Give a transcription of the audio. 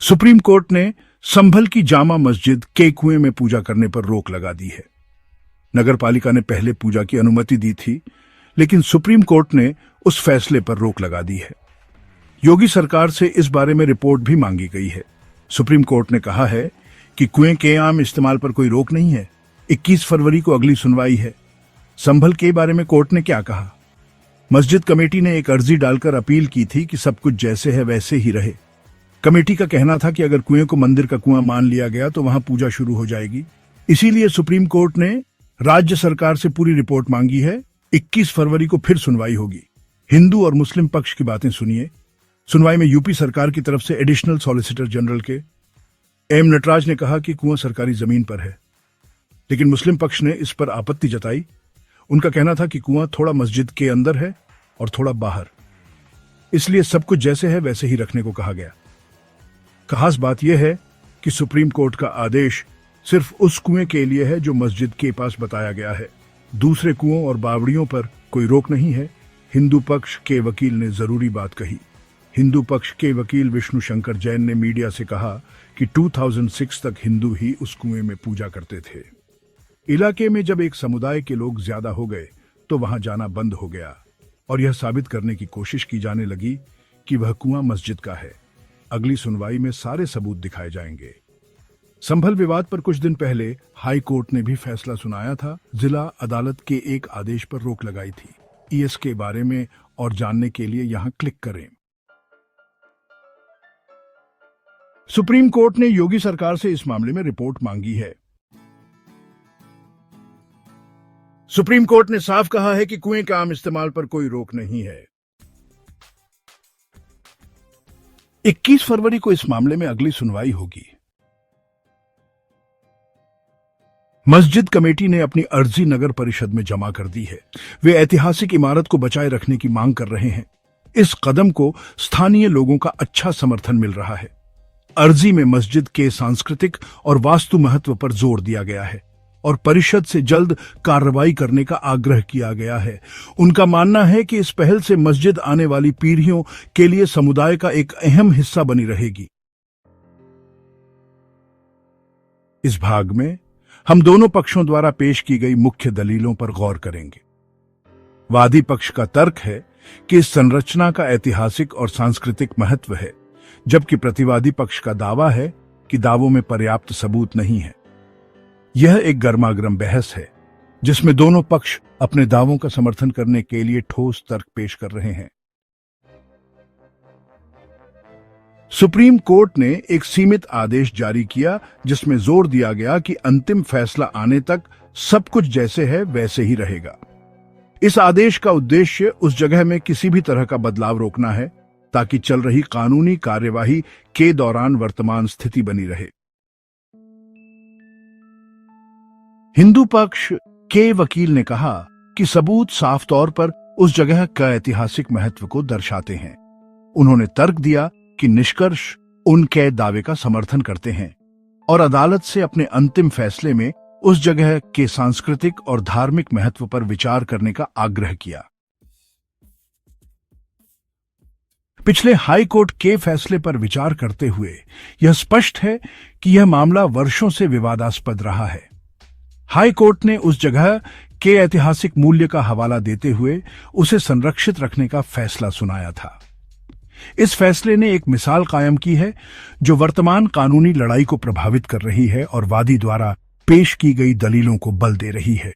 Supreme court ने संभल की जामा मस्जिद के कुएं में पूजा करने पर रोक लगा दी है। नगरपालिका ने पहले पूजा की अनुमति दी थी, लेकिन सुप्रीम कोर्ट ने उस फैसले पर रोक लगा दी है। योगी सरकार से इस बारे में रिपोर्ट भी मांगी गई है। सुप्रीम कोर्ट ने कहा है कि कुएं के आम इस्तेमाल पर कोई रोक नहीं है। 21 फरवरी को अगली सुनवाई है। संभल के बारे में कोर्ट ने क्या कहा? मस्जिद कमेटी ने एक अर्जी डालकर अपील की थी कि सब कुछ जैसे है वैसे ही रहे। कमेटी का कहना था कि अगर कुएं को मंदिर का कुआं मान लिया गया तो वहां पूजा शुरू हो जाएगी। इसीलिए सुप्रीम कोर्ट ने राज्य सरकार से पूरी रिपोर्ट मांगी है। 21 फरवरी को फिर सुनवाई होगी। हिंदू और मुस्लिम पक्ष की बातें सुनिए। सुनवाई में यूपी सरकार की तरफ से एडिशनल सॉलिसिटर जनरल के एम नटराज ने कहा कि कुआं सरकारी जमीन पर है, लेकिन मुस्लिम पक्ष ने इस पर आपत्ति जताई। उनका कहना था कि कुआं थोड़ा मस्जिद के अंदर है और थोड़ा बाहर, इसलिए सब कुछ जैसे है वैसे ही रखने को कहा गया। खास बात यह है कि सुप्रीम कोर्ट का आदेश सिर्फ उस कुएं के लिए है जो मस्जिद के पास बताया गया है। दूसरे कुओं और बावड़ियों पर कोई रोक नहीं है। हिंदू पक्ष के वकील ने जरूरी बात कही। हिंदू पक्ष के वकील विष्णु शंकर जैन ने मीडिया से कहा कि 2006 तक हिंदू ही उस कुएं में पूजा करते थे। इलाके में जब एक समुदाय के लोग ज्यादा हो गए तो वहां जाना बंद हो गया और यह साबित करने की कोशिश की जाने लगी कि वह कुआं मस्जिद का है। अगली सुनवाई में सारे सबूत दिखाए जाएंगे। संभल विवाद पर कुछ दिन पहले हाई कोर्ट ने भी फैसला सुनाया था। जिला अदालत के एक आदेश पर रोक लगाई थी। ईएस के बारे में और जानने के लिए यहां क्लिक करें। सुप्रीम कोर्ट ने योगी सरकार से इस मामले में रिपोर्ट मांगी है। सुप्रीम कोर्ट ने साफ कहा है कि कुएं के आम इस्तेमाल पर कोई रोक नहीं है। 21 फरवरी को इस मामले में अगली सुनवाई होगी। मस्जिद कमेटी ने अपनी अर्जी नगर परिषद में जमा कर दी है। वे ऐतिहासिक इमारत को बचाए रखने की मांग कर रहे हैं। इस कदम को स्थानीय लोगों का अच्छा समर्थन मिल रहा है। अर्जी में मस्जिद के सांस्कृतिक और वास्तु महत्व पर जोर दिया गया है और परिषद से जल्द कार्रवाई करने का आग्रह किया गया है। उनका मानना है कि इस पहल से मस्जिद आने वाली पीढ़ियों के लिए समुदाय का एक अहम हिस्सा बनी रहेगी। इस भाग में हम दोनों पक्षों द्वारा पेश की गई मुख्य दलीलों पर गौर करेंगे। वादी पक्ष का तर्क है कि इस संरचना का ऐतिहासिक और सांस्कृतिक महत्व है, जबकि प्रतिवादी पक्ष का दावा है कि दावों में पर्याप्त सबूत नहीं है। यह एक गर्मागर्म बहस है जिसमें दोनों पक्ष अपने दावों का समर्थन करने के लिए ठोस तर्क पेश कर रहे हैं। सुप्रीम कोर्ट ने एक सीमित आदेश जारी किया जिसमें जोर दिया गया कि अंतिम फैसला आने तक सब कुछ जैसे है वैसे ही रहेगा। इस आदेश का उद्देश्य उस जगह में किसी भी तरह का बदलाव रोकना है ताकि चल रही कानूनी कार्यवाही के दौरान वर्तमान स्थिति बनी रहे। हिंदू पक्ष के वकील ने कहा कि सबूत साफ तौर पर उस जगह का ऐतिहासिक महत्व को दर्शाते हैं। उन्होंने तर्क दिया कि निष्कर्ष उनके दावे का समर्थन करते हैं और अदालत से अपने अंतिम फैसले में उस जगह के सांस्कृतिक और धार्मिक महत्व पर विचार करने का आग्रह किया। पिछले हाई कोर्ट के फैसले पर विचार करते हुए यह स्पष्ट है कि यह मामला वर्षों से विवादास्पद रहा है। हाई कोर्ट ने उस जगह के ऐतिहासिक मूल्य का हवाला देते हुए उसे संरक्षित रखने का फैसला सुनाया था। इस फैसले ने एक मिसाल कायम की है जो वर्तमान कानूनी लड़ाई को प्रभावित कर रही है और वादी द्वारा पेश की गई दलीलों को बल दे रही है।